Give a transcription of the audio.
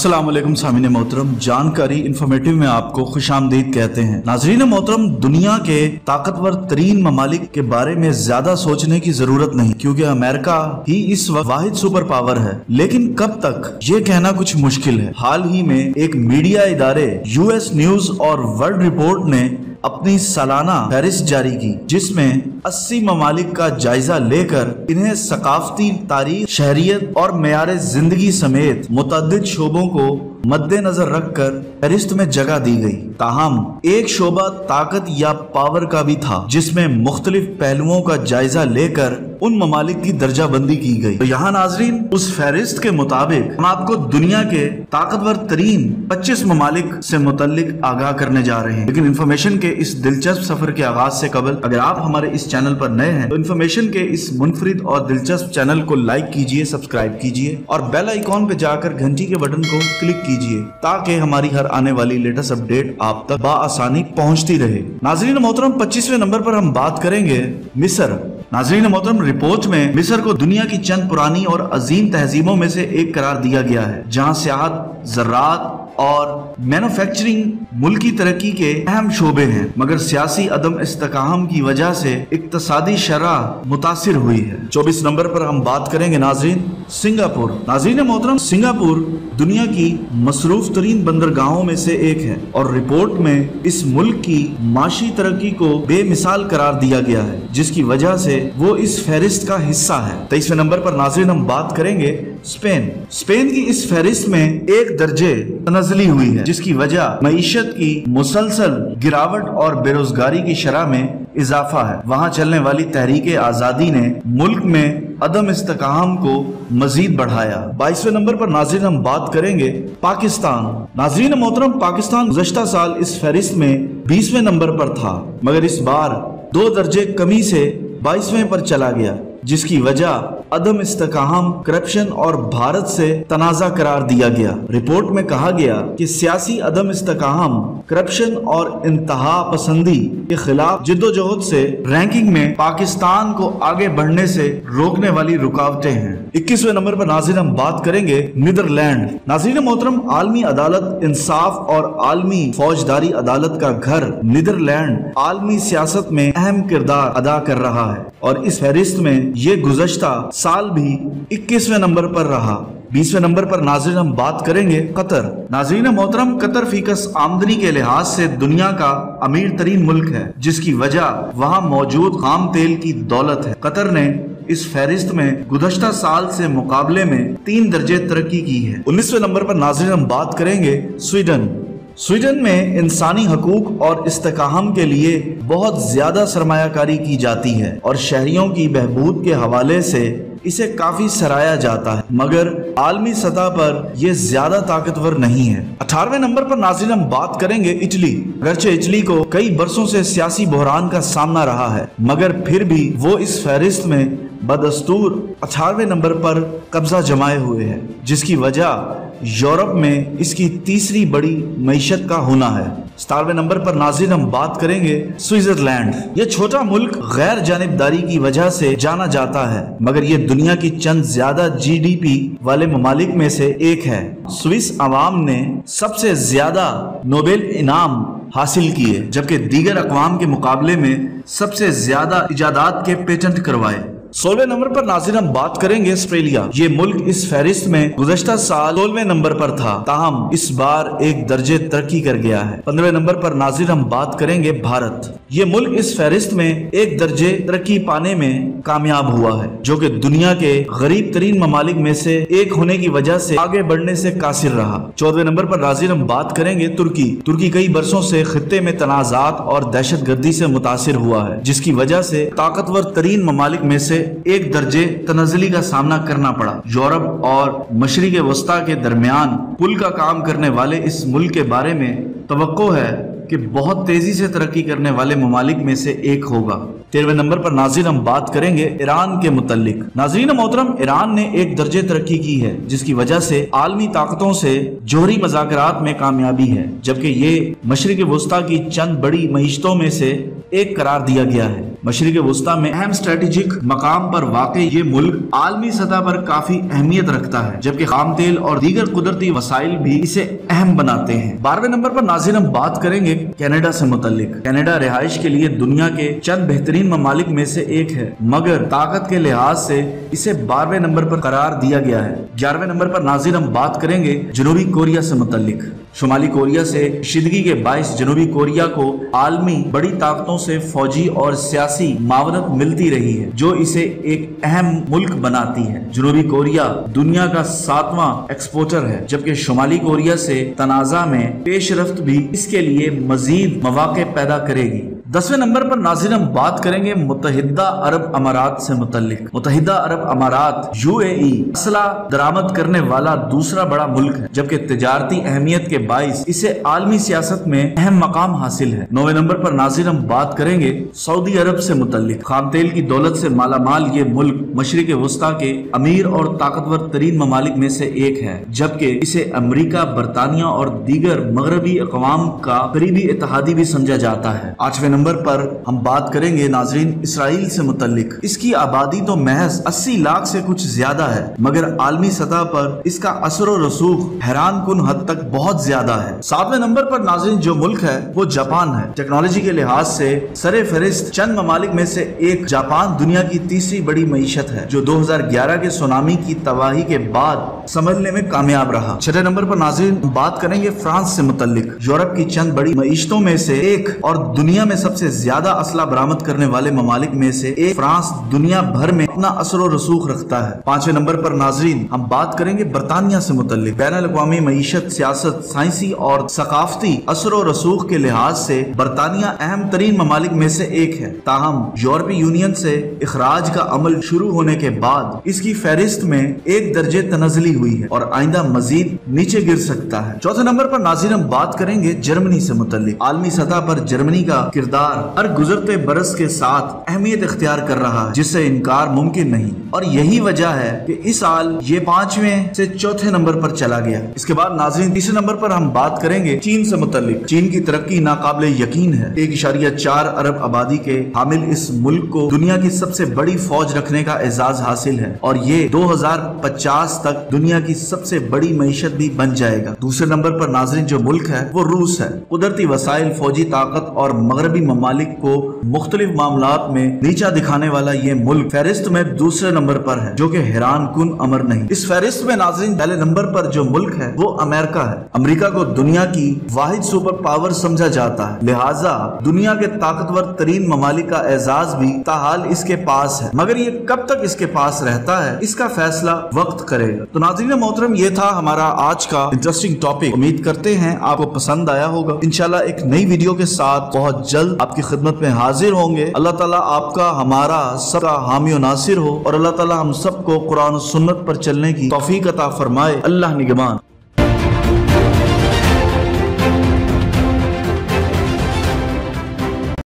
अस्सलाम वालेकुम सामीन मोहतरम, जानकारी इन्फॉर्मेटिव में आपको खुशामदीद कहते हैं। नाजरीन मोहतरम, दुनिया के ताकतवर तरीन ममालिक के बारे में ज्यादा सोचने की जरूरत नहीं, क्योंकि अमेरिका ही इस वक्त वाहिद सुपर पावर है। लेकिन कब तक ये कहना कुछ मुश्किल है। हाल ही में एक मीडिया इदारे यूएस न्यूज और वर्ल्ड रिपोर्ट ने अपनी सालाना फहरिस्त जारी की, जिसमें 80 ममालिक का जायजा लेकर इन्हें सकाफती तारीख, शहरियत और मेयारे जिंदगी समेत मुतअद्दिद शोबों को मद्देनजर रखकर फहरिस्त में जगह दी गई। ताहम एक शोबा ताकत या पावर का भी था, जिसमें मुख्तलिफ पहलुओं का जायजा लेकर उन ममालिक की दर्जा बंदी की गई। तो यहाँ नाजरीन, उस फहरिस्त के मुताबिक हम आपको दुनिया के ताकतवर तरीन 25 ममालिक से मुतल्लिक आगाह करने जा रहे हैं। लेकिन इन्फॉर्मेशन के इस दिलचस्प सफर के आगाज से कबल अगर आप हमारे इस चैनल पर नए हैं तो इन्फॉर्मेशन के इस मुनफरिद और दिलचस्प चैनल को लाइक कीजिए, सब्सक्राइब कीजिए और बेल आइकॉन पे जाकर घंटी के बटन को क्लिक कीजिए, ताकि हमारी हर आने वाली लेटेस्ट अपडेट आप तक बआसानी पहुंचती रहे। नाजरीन मोहतरम, 25वें नंबर पर हम बात करेंगे मिस्र। नाजरीन मोहतरम, रिपोर्ट में मिस्र को दुनिया की चंद पुरानी और अजीम तहजीबों में से एक करार दिया गया है, जहां सियाहत, ज़राअत और मैन्युफैक्चरिंग मुल्की तरक्की के अहम शोबे हैं, मगर सियासी अदम इस्तेकाम की वजह से इक्तसादी शरह मुतासिर हुई है। 24 नंबर पर हम बात करेंगे नाजरीन सिंगापुर। नाजरीन मोहतरम, सिंगापुर दुनिया की मसरूफ तरीन बंदरगाहों में से एक है और रिपोर्ट में इस मुल्क की माशी तरक्की को बेमिसाल करार दिया गया है, जिसकी वजह से वो इस फहरिस्त का हिस्सा है। 23वें नंबर पर नाजरीन हम बात करेंगे स्पेन। स्पेन की इस फहरिस्त में एक दर्जे तनज़ली हुई है, जिसकी वजह मईशत की मुसलसल गिरावट और बेरोजगारी की शरह में इजाफा है। वहाँ चलने वाली तहरीक आज़ादी ने मुल्क में अदम इस्तेकाम को मजीद बढ़ाया। 22वें नंबर पर नाज़रीन हम बात करेंगे पाकिस्तान। नाज़रीन मोहतरम, पाकिस्तान गुज़श्ता साल इस फहरिस्त में 20वें नंबर पर था, मगर इस बार 2 दर्जे कमी से 22वें पर चला गया, जिसकी वजह अदम इस्तेकाम, करप्शन और भारत से तनाज़ा करार दिया गया। रिपोर्ट में कहा गया कि सियासी अदम इस्तेकाम, करप्शन और इंतहा पसंदी के खिलाफ जिद्दोजहद से रैंकिंग में पाकिस्तान को आगे बढ़ने से रोकने वाली रुकावटें हैं। 21वें नंबर पर नाज़रीन हम बात करेंगे नीदरलैंड। नाज़रीन मोहतरम, आलमी अदालत, इंसाफ और आलमी फौजदारी अदालत का घर नीदरलैंड आलमी सियासत में अहम किरदार अदा कर रहा है और इस फहरिस्त में ये गुज़श्ता साल भी 21वें नंबर पर रहा। 20वें नंबर पर नाज़रीन हम बात करेंगे कतर। नाज़रीन मोहतरम, कतर फीकस आमदनी के लिहाज से दुनिया का अमीर तरीन मुल्क है, जिसकी वजह वहाँ मौजूद खाम तेल की दौलत है। कतर ने इस फहरिस्त में गुज़श्ता साल से मुकाबले में 3 दर्जे तरक्की की है। 19वें नंबर पर नाज़रीन हम बात करेंगे स्वीडन। स्वीडन में इंसानी हकूक और इस्तेकाम के लिए बहुत ज्यादा सरमायाकारी की जाती है और शहरियों की बहबूद के हवाले से इसे काफी सराहा जाता है, मगर आलमी सतह पर यह ज्यादा ताकतवर नहीं है। 18वें नंबर पर नाज़रीन हम बात करेंगे इटली। अगरचे इटली को कई बरसों से सियासी बहरान का सामना रहा है, मगर फिर भी वो इस फहरिस्त में बदस्तूर 18वें नंबर पर कब्जा जमाए हुए है, जिसकी वजह यूरोप में इसकी तीसरी बड़ी मईशत का होना है। 17वें नंबर पर नाज़रीन हम बात करेंगे स्विट्जरलैंड। यह छोटा मुल्क गैर जानिबदारी की वजह से जाना जाता है, मगर यह दुनिया की चंद ज्यादा जीडीपी वाले ममालिक में से एक है। स्विस अवाम ने सबसे ज्यादा नोबेल इनाम हासिल किए, जबकि दीगर अक़वाम के मुकाबले में सबसे ज्यादा इजादात के पेटेंट करवाए। 16वें नंबर पर नाज़रीन हम बात करेंगे ऑस्ट्रेलिया। ये मुल्क इस फहरिस्त में गुज़श्ता साल 16वें नंबर पर था, ताहम इस बार एक दर्जे तरक्की कर गया है। 15वें नंबर पर नाज़रीन हम बात करेंगे भारत। ये मुल्क इस फहरिस्त में एक दर्जे तरक्की पाने में कामयाब हुआ है, जो कि दुनिया के गरीब तरीन ममालिक में से एक होने की वजह से आगे बढ़ने से कासिर रहा। 14वें नंबर पर नाज़रीन हम बात करेंगे तुर्की। तुर्की कई बरसों से खित्ते में तनाज़ात और दहशत गर्दी से मुतासिर हुआ है, जिसकी वजह से ताकतवर तरीन ममालिक में से एक दर्जे तनज़ली का सामना करना पड़ा। यूरोप और मशरिक़ वस्ता के दरमियान पुल का काम करने वाले इस मुल्क के बारे में तवक्को है कि बहुत तेजी से तरक्की करने वाले ममालिक में से एक होगा। 13वें नंबर पर नाज़रीन हम बात करेंगे ईरान के मुतल्लिक। नाज़रीन मोहतरम, ईरान ने एक दर्जे तरक्की की है, जिसकी वजह से आलमी ताकतों से जोहरी मज़ाकरात में कामयाबी है, जबकि ये मशरिक़ वस्ता की चंद बड़ी मईशतों में से एक करार दिया गया है। मशरिक वस्ता में अहम स्ट्रेटेजिक मकाम पर वाक़ ये मुल्क आलमी सतह पर काफी अहमियत रखता है, जबकि खाम तेल और दीगर कुदरती वसाइल भी इसे अहम बनाते हैं। 12वें नंबर पर नाज़रीन हम बात करेंगे कनाडा से मुतल्लिक। कनाडा रिहाइश के लिए दुनिया के चंद बेहतरीन ममालिक में से एक है, मगर ताकत के लिहाज से इसे 12वें नंबर पर करार दिया गया है। 11वें नंबर पर नाज़रीन हम बात करेंगे जनूबी कोरिया से मुतल्लिक। शुमाली कोरिया से कशीदगी के बाइस जनूबी कोरिया को आलमी बड़ी ताकतों से फौजी और सियासी मावनत मिलती रही है, जो इसे एक अहम मुल्क बनाती है। जनूबी कोरिया दुनिया का 7वां एक्सपोर्टर है, जबकि शुमाली कोरिया से तनाज़ा में पेशरफ्त भी इसके लिए मजीद मौके पैदा करेगी। 10वें नंबर पर नाज़रीन हम बात करेंगे मुत्तहिदा अरब अमारात से मुतल्लिक। मुत्तहिदा अरब अमारात UAE असला दरामद करने वाला दूसरा बड़ा मुल्क है, जबकि तिजारती अहमियत के बाइस इसे आलमी सियासत में अहम मकाम हासिल है। 9वें नंबर पर नाज़रीन हम बात करेंगे सऊदी अरब से मुतल्लिक। खाम तेल की दौलत से मालामाल ये मुल्क मशरिक वस्ता के अमीर और ताकतवर तरीन ममालिक में से एक है, जबकि इसे अमरीका, बरतानिया और दीगर मगरबी अक़वाम का करीबी इत्तेहादी भी समझा जाता है। 8वें नंबर पर हम बात करेंगे नाज़रीन इसराइल से मुतल्लिक। इसकी आबादी तो महज 80 लाख से कुछ ज्यादा है, मगर आलमी सतह पर इसका असर और रसूख हैरान कुन हद तक बहुत ज्यादा है। 7वें नंबर पर नाज़रीन जो मुल्क है वो जापान है। टेक्नोलॉजी के लिहाज से सरे फहरिस्त चंद ममालिक में से एक जापान दुनिया की तीसरी बड़ी मईशत है, जो 2011 के सुनामी की तबाही के बाद संभलने में कामयाब रहा। 6वें नंबर पर नाज़रीन बात करेंगे फ्रांस से मुतल्लिक। यूरोप की चंद बड़ी मईशतों में से एक और दुनिया में सबसे ज्यादा असला बरामद करने वाले ममालिक में से एक फ्रांस दुनिया भर में अपना असर और रसूख रखता है। 5वें नंबर पर नाज़रीन हम बात करेंगे बरतानिया से मुतल्लिक। बैनुल-अक़वामी मईशत, सियासत, साइंसी और सकाफती असर और रसूख के लिहाज से बरतानिया अहम तरीन ममालिक में से एक है। ताहम यूरोपीय यूनियन से इखराज का अमल शुरू होने के बाद इसकी फहरिस्त में एक दर्जे तनज़ली हुई है और आइंदा मजीद नीचे गिर सकता है। 4थे नंबर पर नाज़रीन हम बात करेंगे जर्मनी से मुतल्लिक। आलमी सतह पर जर्मनी का किरदार हर गुजरते बरस के साथ अहमियत इख्तियार कर रहा है, जिससे इनकार मुमकिन नहीं, और यही वजह है कि इस साल ये 5वें से 4थे नंबर पर चला गया। इसके बाद नाज़रीन 3रे नंबर पर हम बात करेंगे चीन से मुतल्लिक। चीन की तरक्की नाकाबिले यकीन है। 1.4 अरब आबादी के हामिल इस मुल्क को दुनिया की सबसे बड़ी फौज रखने का एजाज हासिल है, और ये 2050 तक दुनिया की सबसे बड़ी मईशत भी बन जाएगा। दूसरे नंबर पर नाज़रीन जो मुल्क है वो रूस है। कुदरती वसाइल, फौजी ताकत और मगरबी ममालिक को मुख्तलिफ मामलात में नीचा दिखाने वाला ये मुल्क फहरिस्त में दूसरे नंबर पर है, जो कि हैरान कुन अमर नहीं। इस फहरिस्त में नाज़रीन पहले नंबर पर जो मुल्क है वो अमेरिका है। अमेरिका को दुनिया की वाहिद सुपर पावर समझा जाता है, लिहाजा दुनिया के ताकतवर तरीन ममालिक का एजाज भी ताहाल इसके पास है, मगर ये कब तक इसके पास रहता है इसका फैसला वक्त करेगा। तो नाज़रीन मोहतरम, ये था हमारा आज का इंटरेस्टिंग टॉपिक। उम्मीद करते हैं आपको पसंद आया होगा। इंशाल्लाह एक नई वीडियो के साथ बहुत जल्द आपकी खिदमत में हाजिर होंगे। अल्लाह ताला आपका, हमारा सबका हामी और नासिर हो, और अल्लाह ताला हम सबको कुरान और सुन्नत पर चलने की तौफीक अता फरमाए। अल्लाह निगहबान।